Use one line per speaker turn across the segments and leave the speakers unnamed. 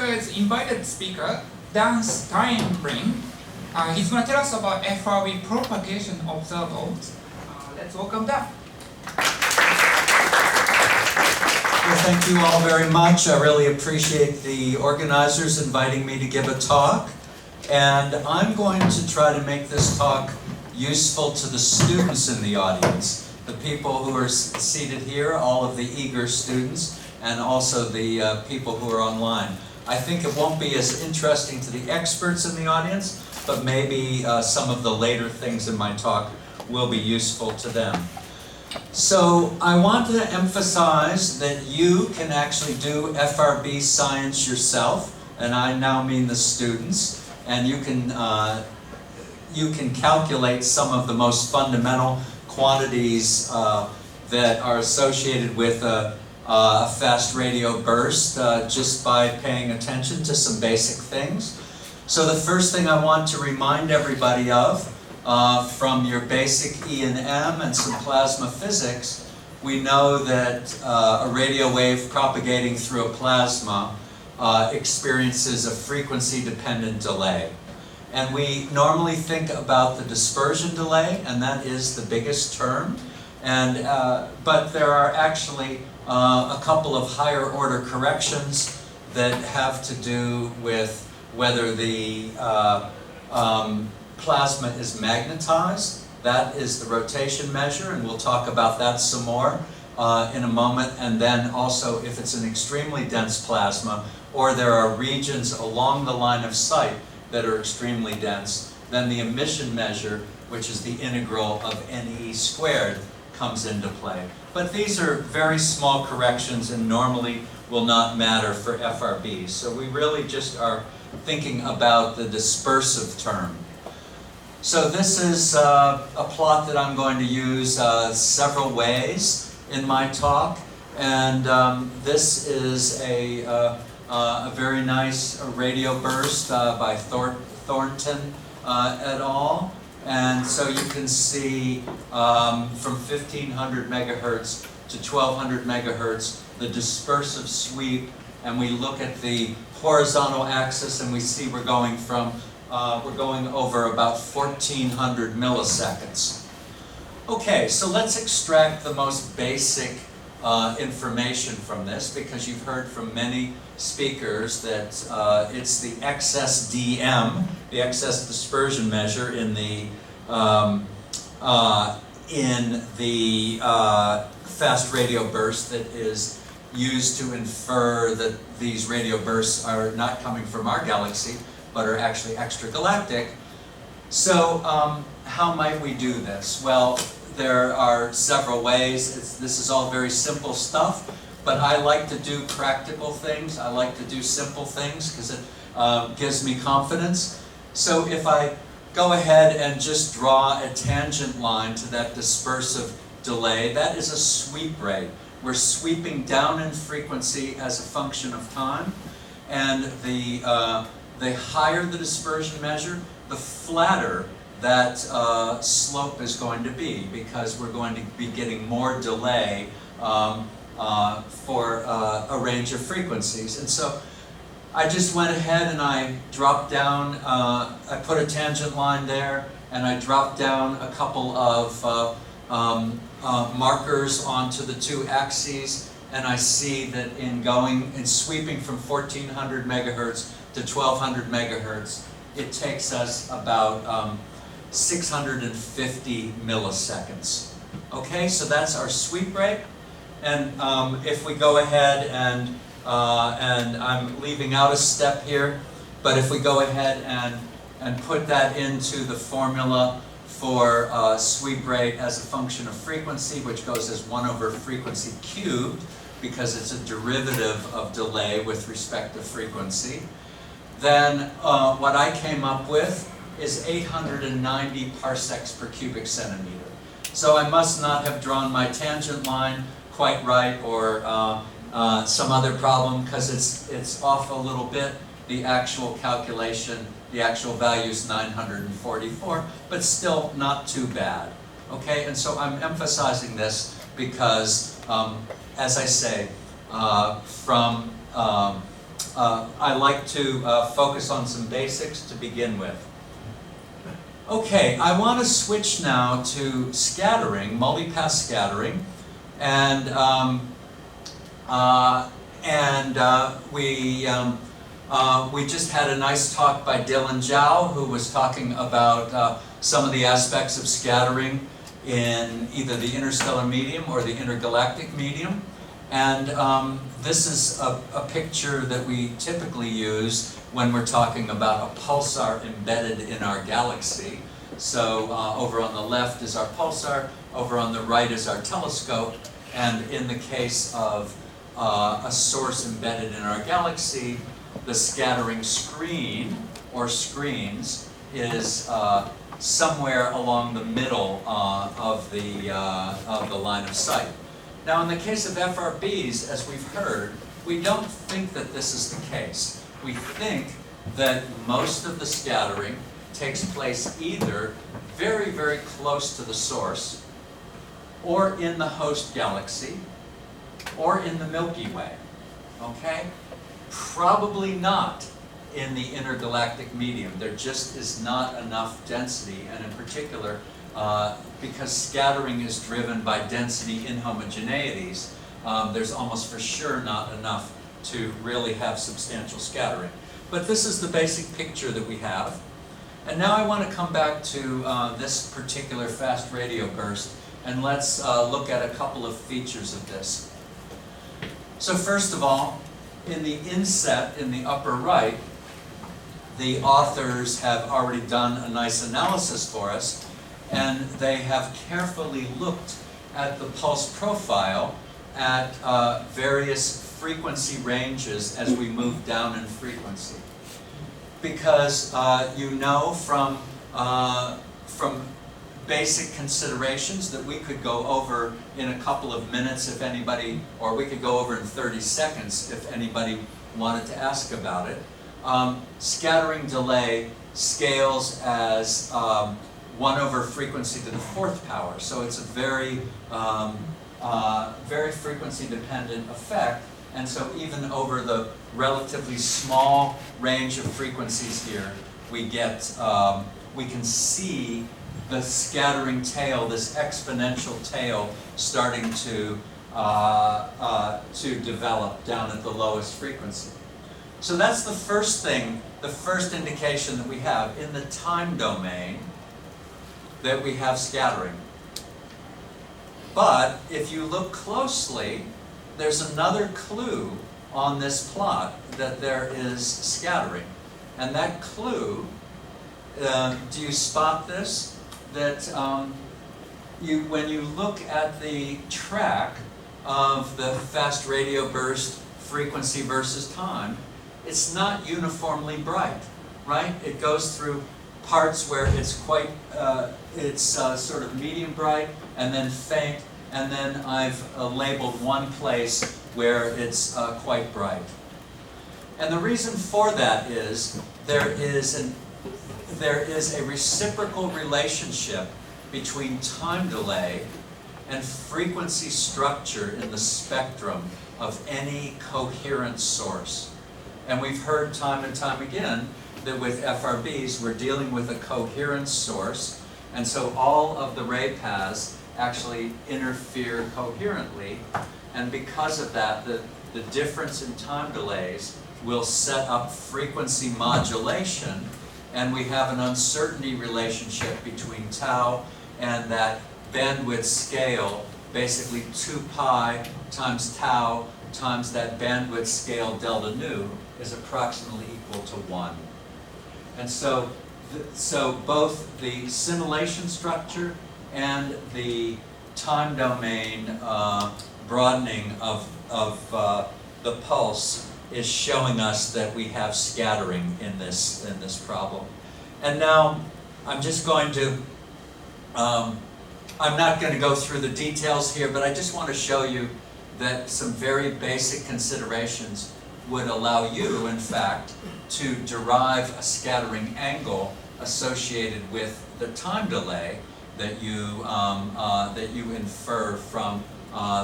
speaker is invited speaker, Dan Stinebring. He's going to tell us about FRB Propagation Observables. Let's welcome Dan.
Well, thank you all very much. I really appreciate the organizers inviting me to give a talk. And I'm going to try to make this talk useful to the students in the audience, the people who are seated here, all of the eager students, and also the people who are online. I think it won't be as interesting to the experts in the audience, but maybe some of the later things in my talk will be useful to them. So I want to emphasize that you can actually do FRB science yourself, and I now mean the students, and you can calculate some of the most fundamental quantities that are associated with a fast radio burst just by paying attention to some basic things. So the first thing I want to remind everybody of, from your basic E&M and some plasma physics, we know that a radio wave propagating through a plasma experiences a frequency-dependent delay. And we normally think about the dispersion delay, and that is the biggest term. And, but there are actually a couple of higher order corrections that have to do with whether the plasma is magnetized. That is the rotation measure, and we'll talk about that some more in a moment. And then also if it's an extremely dense plasma, or there are regions along the line of sight that are extremely dense, then the emission measure, which is the integral of NE squared, comes into play. But these are very small corrections and normally will not matter for FRB. So we really just are thinking about the dispersive term. So this is a plot that I'm going to use several ways in my talk. And this is a very nice radio burst by Thornton et al. And so you can see from 1500 megahertz to 1200 megahertz, the dispersive sweep, and we look at the horizontal axis and we see we're going over about 1400 milliseconds. Okay, so let's extract the most basic information from this, because you've heard from many speakers that it's the excess DM, the excess dispersion measure in the fast radio burst that is used to infer that these radio bursts are not coming from our galaxy, but are actually extragalactic. So how might we do this? Well, there are several ways. This is all very simple stuff, but I like to do practical things. I like to do simple things because it gives me confidence. So if I go ahead and just draw a tangent line to that dispersive delay, that is a sweep rate. We're sweeping down in frequency as a function of time, and the higher the dispersion measure, the flatter that slope is going to be, because we're going to be getting more delay for a range of frequencies. And so I just went ahead and I dropped down, I put a tangent line there, and I dropped down a couple of markers onto the two axes, and I see that in sweeping from 1400 megahertz to 1200 megahertz, it takes us about 650 milliseconds. Okay, so that's our sweep rate. And if we go ahead and I'm leaving out a step here, but if we go ahead and put that into the formula for sweep rate as a function of frequency, which goes as 1 over frequency cubed, because it's a derivative of delay with respect to frequency, then what I came up with is 890 parsecs per cubic centimeter. So I must not have drawn my tangent line quite right, or some other problem, because it's off a little bit. The actual calculation, the actual value is 944, but still not too bad. Okay, and so I'm emphasizing this because, as I say, from I like to focus on some basics to begin with. Okay, I want to switch now to scattering, multipass scattering, and we just had a nice talk by Dylan Zhao, who was talking about some of the aspects of scattering in either the interstellar medium or the intergalactic medium. And this is a picture that we typically use when we're talking about a pulsar embedded in our galaxy. So over on the left is our pulsar, over on the right is our telescope, and in the case of a source embedded in our galaxy, the scattering screen, or screens, is somewhere along the middle of the line of sight. Now in the case of FRBs, as we've heard, we don't think that this is the case. We think that most of the scattering takes place either very, very close to the source, or in the host galaxy, or in the Milky Way, okay? Probably not in the intergalactic medium. There just is not enough density, and in particular, because scattering is driven by density inhomogeneities, there's almost for sure not enough to really have substantial scattering. But this is the basic picture that we have. And now I want to come back to this particular fast radio burst, and let's look at a couple of features of this. So first of all, in the inset in the upper right, the authors have already done a nice analysis for us, and they have carefully looked at the pulse profile at various frequency ranges as we move down in frequency. Because you know from basic considerations that we could go over in a couple of minutes if anybody, or we could go over in 30 seconds if anybody wanted to ask about it. Scattering delay scales as 1 over frequency to the 4th power. So it's a very, very frequency dependent effect. And so even over the relatively small range of frequencies here, we get, we can see the scattering tail, this exponential tail, starting to develop down at the lowest frequency. So that's the first thing, the first indication that we have in the time domain that we have scattering. But if you look closely, there's another clue on this plot that there is scattering. And that clue, do you spot this? That when you look at the track of the fast radio burst frequency versus time, it's not uniformly bright, right? It goes through parts where it's quite, sort of medium bright, and then faint, and then I've labeled one place where it's quite bright. And the reason for that is there is a reciprocal relationship between time delay and frequency structure in the spectrum of any coherent source. And we've heard time and time again that with FRBs we're dealing with a coherent source, and so all of the ray paths actually interfere coherently, and because of that the difference in time delays will set up frequency modulation, and we have an uncertainty relationship between tau and that bandwidth scale, basically 2 pi times tau times that bandwidth scale delta nu is approximately equal to 1. And so both the simulation structure and the time domain broadening of the pulse is showing us that we have scattering in this problem. And now I'm just going to, I'm not going to go through the details here, but I just want to show you that some very basic considerations would allow you, in fact, to derive a scattering angle associated with the time delay that you infer from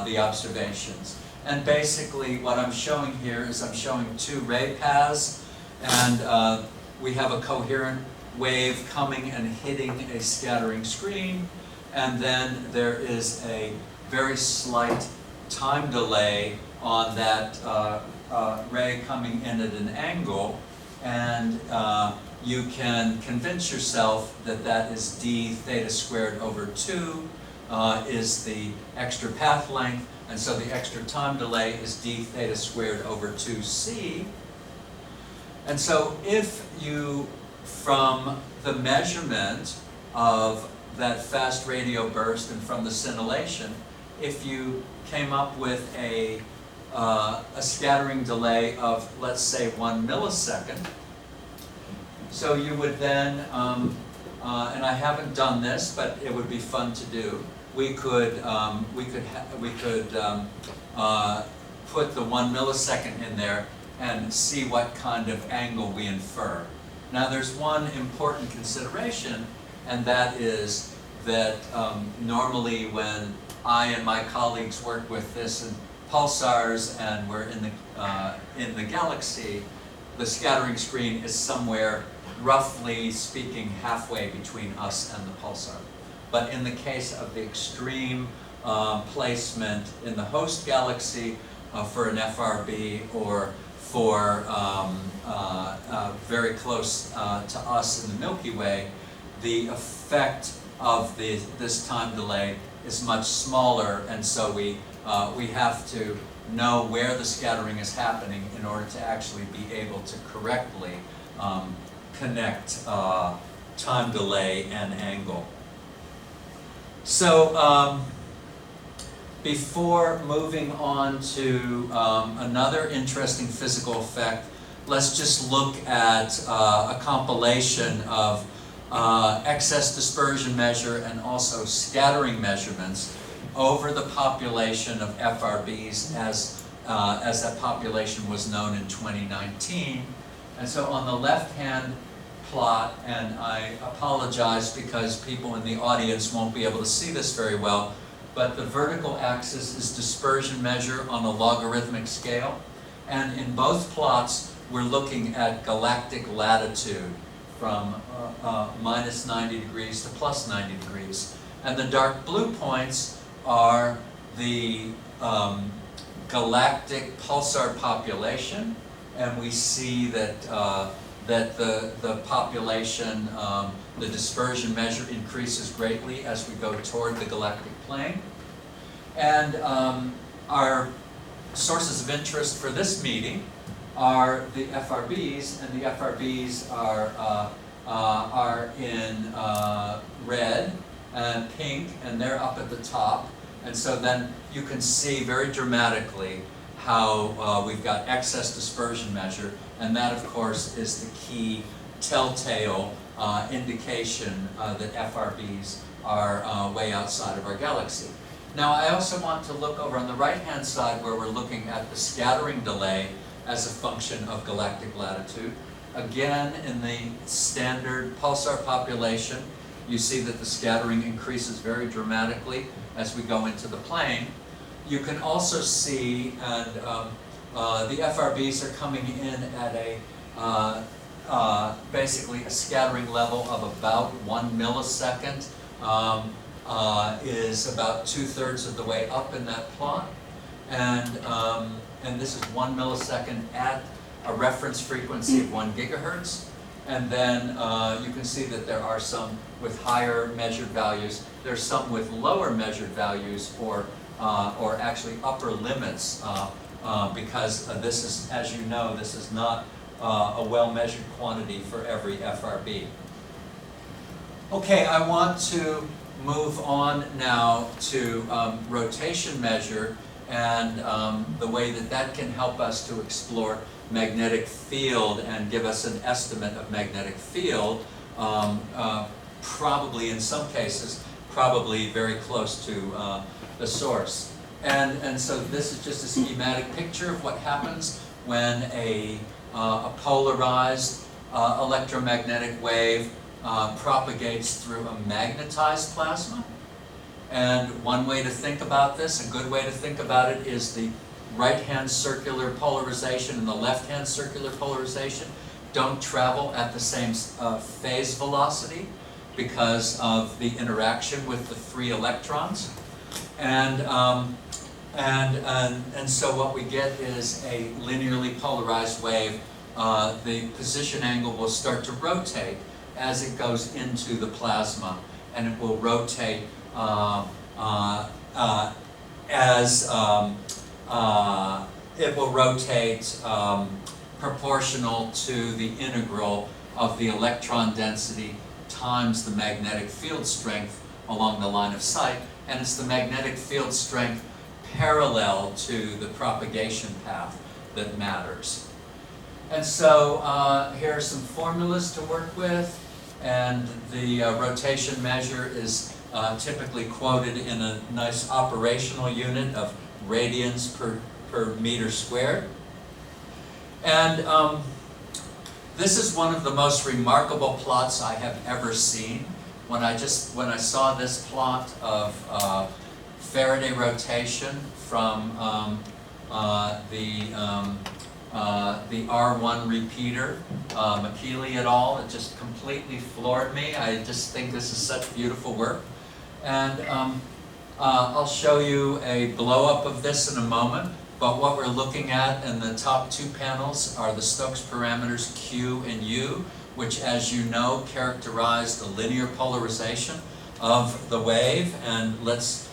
the observations. And basically what I'm showing here is I'm showing two ray paths, and we have a coherent wave coming and hitting a scattering screen, and then there is a very slight time delay on that ray coming in at an angle, and you can convince yourself that that is d theta squared over 2 is the extra path length, and so the extra time delay is d theta squared over 2c. And so if you, from the measurement of that fast radio burst and from the scintillation, if you came up with a scattering delay of, let's say, 1 millisecond, so you would then, and I haven't done this, but it would be fun to do, we could put the 1 millisecond in there and see what kind of angle we infer. Now there's one important consideration, and that is that normally when I and my colleagues work with this in pulsars and we're in the galaxy, the scattering screen is somewhere, roughly speaking, halfway between us and the pulsar. But in the case of the extreme placement in the host galaxy for an FRB, or for very close to us in the Milky Way, the effect of this time delay is much smaller, and so we have to know where the scattering is happening in order to actually be able to correctly connect time delay and angle. So before moving on to another interesting physical effect, let's just look at a compilation of excess dispersion measure and also scattering measurements over the population of FRBs as that population was known in 2019. And so on the left-hand plot, and I apologize because people in the audience won't be able to see this very well, but the vertical axis is dispersion measure on a logarithmic scale. And in both plots, we're looking at galactic latitude from minus 90 degrees to plus 90 degrees. And the dark blue points are the galactic pulsar population, and we see that the population, the dispersion measure increases greatly as we go toward the galactic plane. And our sources of interest for this meeting are the FRBs, and the FRBs are in red and pink, and they're up at the top. And so then you can see very dramatically how we've got excess dispersion measure, and that of course is the key telltale indication that FRBs are way outside of our galaxy. Now I also want to look over on the right hand side where we're looking at the scattering delay as a function of galactic latitude. Again, in the standard pulsar population, you see that the scattering increases very dramatically as we go into the plane. You can also see, and the FRBs are coming in at basically a scattering level of about 1 millisecond, is about 2/3 of the way up in that plot. And this is 1 millisecond at a reference frequency of 1 gigahertz. And then you can see that there are some with higher measured values. There's some with lower measured values, or actually upper limits, because this is, as you know, this is not a well-measured quantity for every FRB. Okay, I want to move on now to rotation measure, and the way that that can help us to explore magnetic field and give us an estimate of magnetic field, probably in some cases, probably very close to the source. And so this is just a schematic picture of what happens when a polarized electromagnetic wave propagates through a magnetized plasma. And one way to think about this, a good way to think about it, is the right-hand circular polarization and the left-hand circular polarization don't travel at the same phase velocity because of the interaction with the free electrons. And so what we get is a linearly polarized wave. The position angle will start to rotate as it goes into the plasma, and it will rotate proportional to the integral of the electron density times the magnetic field strength along the line of sight, and it's the magnetic field strength parallel to the propagation path that matters. And so here are some formulas to work with, and the rotation measure is typically quoted in a nice operational unit of radians per meter squared. And this is one of the most remarkable plots I have ever seen. When I saw this plot of Faraday rotation from the R1 repeater, McKeely et al., it just completely floored me. I just think this is such beautiful work. And I'll show you a blow-up of this in a moment, but what we're looking at in the top two panels are the Stokes parameters Q and U, which, as you know, characterize the linear polarization of the wave. And let's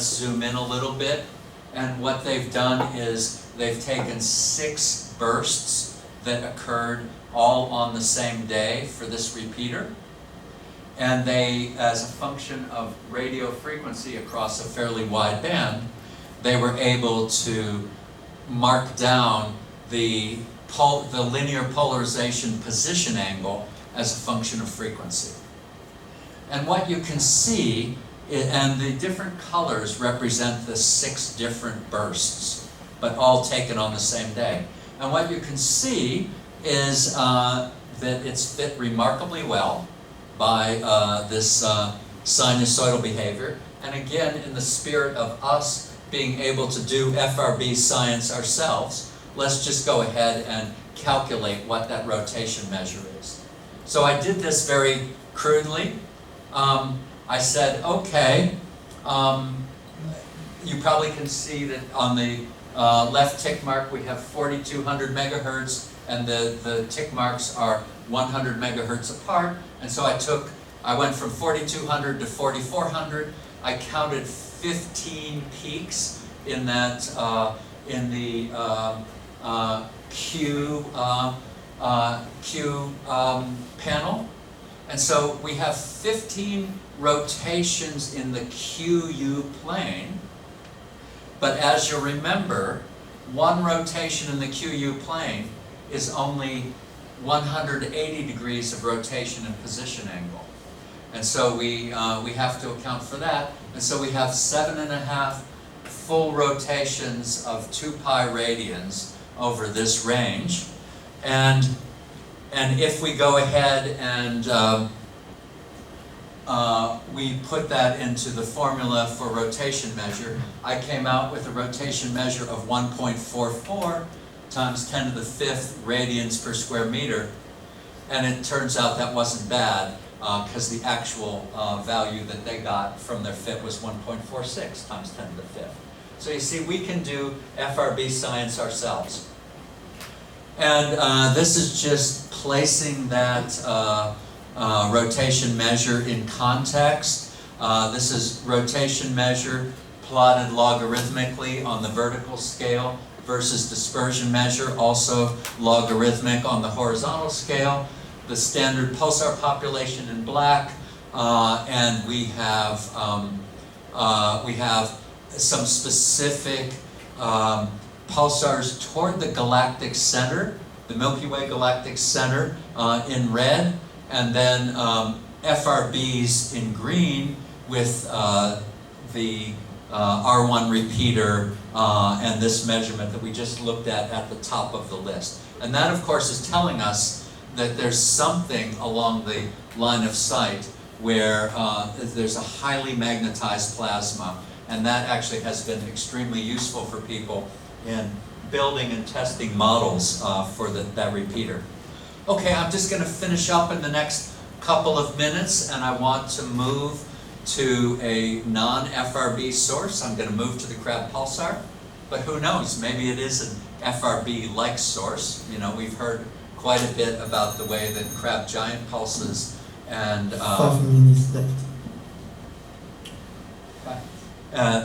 zoom in a little bit. And what they've done is they've taken 6 bursts that occurred all on the same day for this repeater. And they, as a function of radio frequency across a fairly wide band, they were able to mark down the linear polarization position angle as a function of frequency. And what you can see, and the different colors represent the 6 different bursts, but all taken on the same day. And what you can see is that it's fit remarkably well by this sinusoidal behavior. And again, in the spirit of us being able to do FRB science ourselves, let's just go ahead and calculate what that rotation measure is. So I did this very crudely. I said, okay, you probably can see that on the left tick mark we have 4200 megahertz, and the tick marks are 100 megahertz apart. And so I went from 4200 to 4400. I counted 15 peaks in that in the Q panel, and so we have 15 rotations in the QU plane. But as you remember, one rotation in the QU plane is only 180 degrees of rotation and position angle. And so we have to account for that. And so we have 7.5 full rotations of 2 pi radians over this range. And if we go ahead and we put that into the formula for rotation measure, I came out with a rotation measure of 1.44 times 10 to the 5th radians per square meter. And it turns out that wasn't bad, because the actual value that they got from their fit was 1.46 times 10 to the 5th. So you see, we can do FRB science ourselves. And this is just placing that rotation measure in context. This is rotation measure plotted logarithmically on the vertical scale versus dispersion measure, also logarithmic on the horizontal scale. The standard pulsar population in black, and we have some specific pulsars toward the galactic center, the Milky Way galactic center in red, and then FRBs in green with the R1 repeater and this measurement that we just looked at the top of the list. And that, of course, is telling us that there's something along the line of sight where there's a highly magnetized plasma, and that actually has been extremely useful for people in building and testing models for that repeater. Okay, I'm just going to finish up in the next couple of minutes, and I want to move to a non-FRB source. I'm going to move to the Crab pulsar, but who knows, maybe it is an FRB-like source. You know, we've heard quite a bit about the way that Crab giant pulses and
5 minutes left.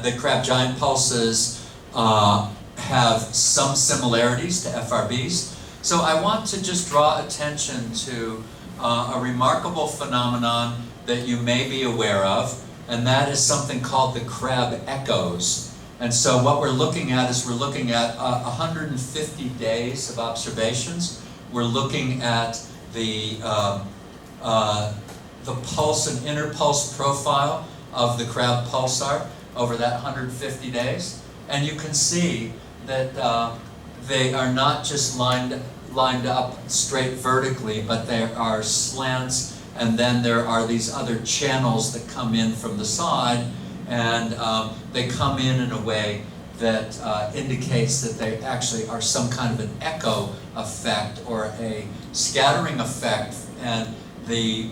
The Crab giant pulses have some similarities to FRBs. So I want to just draw attention to a remarkable phenomenon that you may be aware of, and that is something called the Crab echoes. And so what we're looking at is we're looking at 150 days of observations. We're looking at the pulse and interpulse profile of the Crab pulsar over that 150 days. And you can see that they are not just lined up straight vertically, but there are slants, and then there are these other channels that come in from the side, and they come in a way that indicates that they actually are some kind of an echo effect or a scattering effect. And the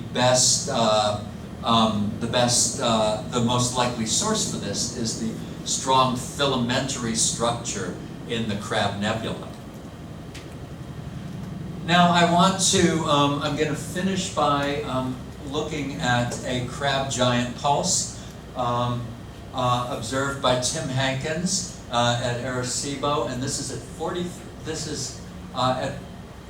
most likely source for this is the strong filamentary structure in the Crab nebula. Now I want to, I'm going to finish by looking at a Crab giant pulse observed by Tim Hankins at Arecibo, and this is at 40, this is at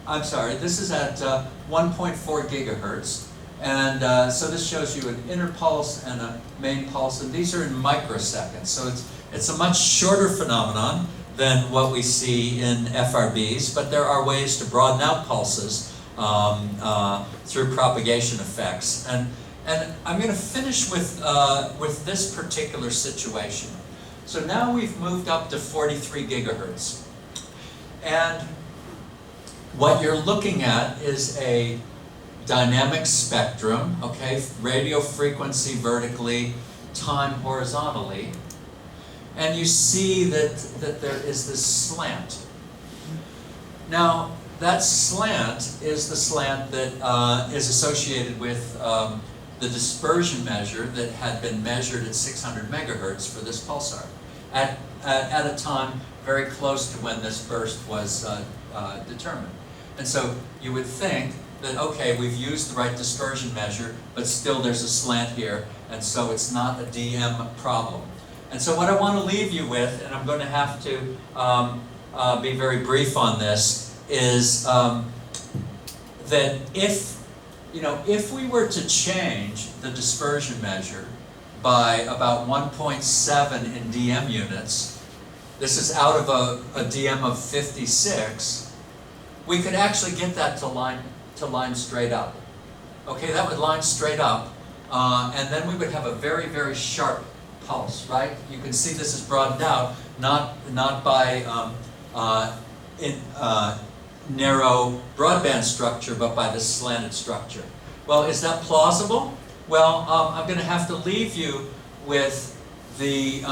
1.4 gigahertz. And so this shows you an inner pulse and a main pulse, and these are in microseconds. So it's a much shorter phenomenon than what we see in FRBs, but there are ways to broaden out pulses through propagation effects. And I'm going to finish with this particular situation. So now we've moved up to 43 gigahertz. And what you're looking at is a dynamic spectrum, okay, radio frequency vertically, time horizontally, and you see that there is this slant. Now, that slant is the slant that is associated with the dispersion measure that had been measured at 600 megahertz for this pulsar at a time very close to when this burst was determined. And so you would think that, okay, we've used the right dispersion measure, but still there's a slant here, and so it's not a DM problem. And so what I want to leave you with, and I'm going to have to be very brief on this, is that if we were to change the dispersion measure by about 1.7 in DM units, this is out of a DM of 56, we could actually get that to line straight up. Okay, that would line straight up, and then we would have a very, very sharp pulse, right? You can see this is broadened out, not by narrow broadband structure, but by this slanted structure. Well, is that plausible? Well, I'm going to have to leave you with the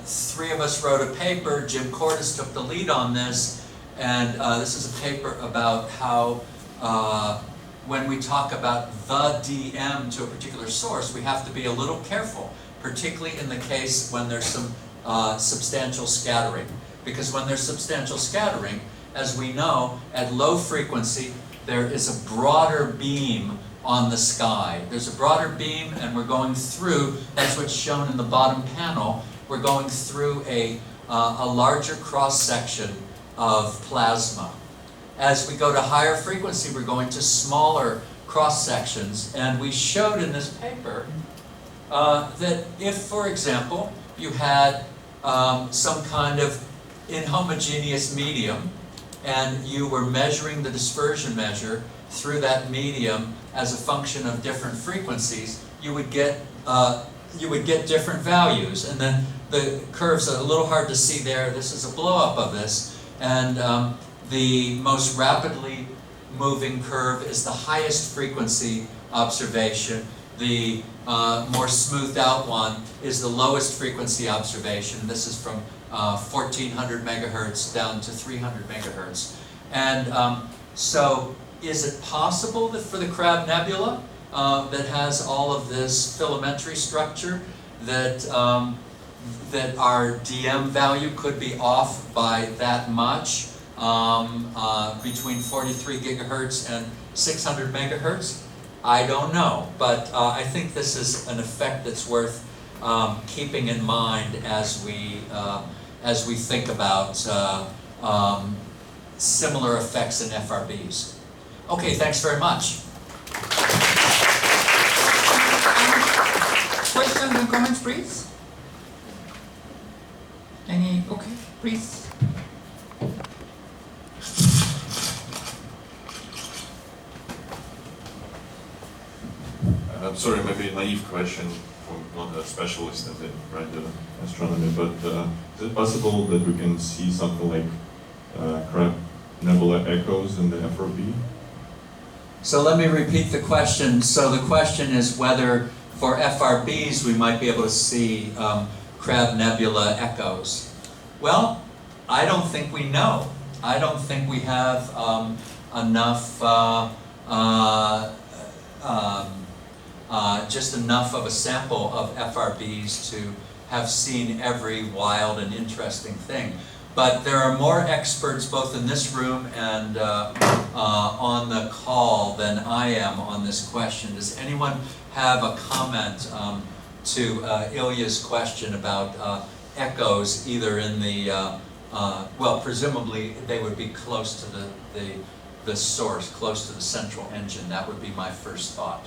three of us wrote a paper. Jim Cordes took the lead on this, and this is a paper about how when we talk about the DM to a particular source, we have to be a little careful, particularly in the case when there's some substantial scattering. Because when there's substantial scattering, as we know, at low frequency, there is a broader beam on the sky. There's a broader beam, and we're going through, that's what's shown in the bottom panel, we're going through a larger cross-section of plasma. As we go to higher frequency, we're going to smaller cross-sections, and we showed in this paper that if, for example, you had some kind of inhomogeneous medium, and you were measuring the dispersion measure through that medium as a function of different frequencies, you would get different values. And then the curves are a little hard to see there. This is a blow-up of this, and the most rapidly moving curve is the highest frequency observation, The more smoothed out one is the lowest frequency observation. This is from 1400 megahertz down to 300 megahertz. And so is it possible that for the Crab Nebula that has all of this filamentary structure that, that our DM value could be off by that much between 43 gigahertz and 600 megahertz? I don't know, but I think this is an effect that's worth keeping in mind as we think about similar effects in FRBs. Okay, thanks very much.
Questions and comments, please? Any? Okay, please.
I'm sorry, maybe a naive question from not a specialist in radio astronomy, but is it possible that we can see something like Crab Nebula echoes in the FRB?
So let me repeat the question. So the question is whether for FRBs we might be able to see Crab Nebula echoes. Well, I don't think we know. I don't think we have enough just enough of a sample of FRBs to have seen every wild and interesting thing. But there are more experts both in this room and on the call than I am on this question. Does anyone have a comment to Ilya's question about echoes, either in the, well, presumably they would be close to the source, close to the central engine. That would be my first thought.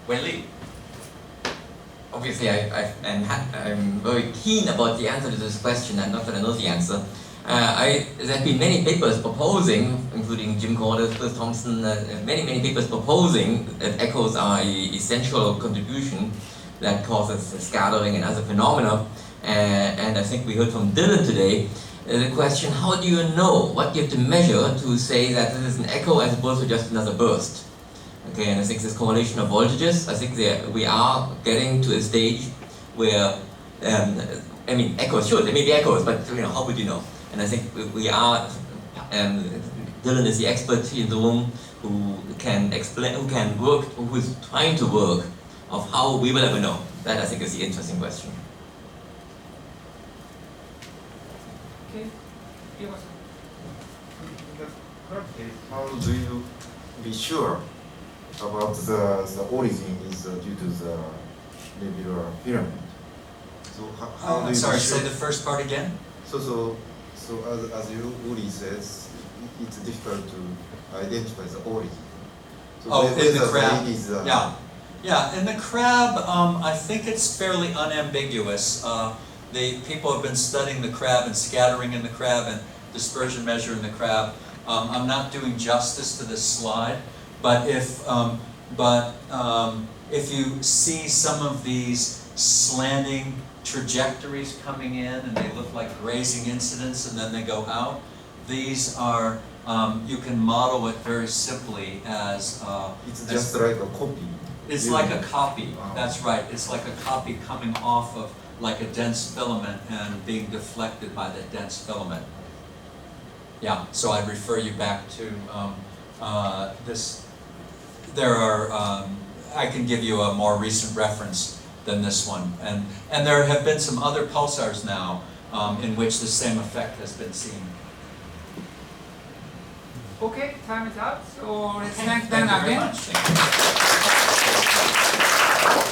Wei-Li.
Obviously, I'm very keen about the answer to this question, and not that I know the answer. There have been many papers proposing, including Jim Cordes, Chris Thompson, many papers proposing that echoes are an essential contribution that causes scattering and other phenomena. And I think we heard from Dylan today the question, how do you know what you have to measure to say that this is an echo as opposed to just another burst? Okay, and I think this correlation of voltages, I think we are getting to a stage where, I mean, echoes, sure, there may be echoes, but you know, how would you know? And I think we are, Dylan is the expert in the room who can explain, who can work, who is trying to work of how we will ever know. That I think is the interesting question.
Okay.
In the current case, how do you be sure about the origin is due to the nebular filament? So how do you
Sorry,
be sure?
say the first part again?
So as Uri says, it's difficult to identify the origin. So
Oh, in the
whether
crab,
it is,
yeah, in the crab, I think it's fairly unambiguous. The people have been studying the crab and scattering in the crab and dispersion measure in the crab. I'm not doing justice to this slide, but if you see some of these slanting trajectories coming in and they look like grazing incidents and then they go out, these are, you can model it very simply as
it's just like a copy.
it's like a copy, that's right. It's like a copy coming off of like a dense filament and being deflected by the dense filament. Yeah, so I'd refer you back to this. There are, I can give you a more recent reference than this one. And there have been some other pulsars now in which the same effect has been seen.
Okay, time is up. So let's thank Dan
Thank you very
again.
much. Thank you.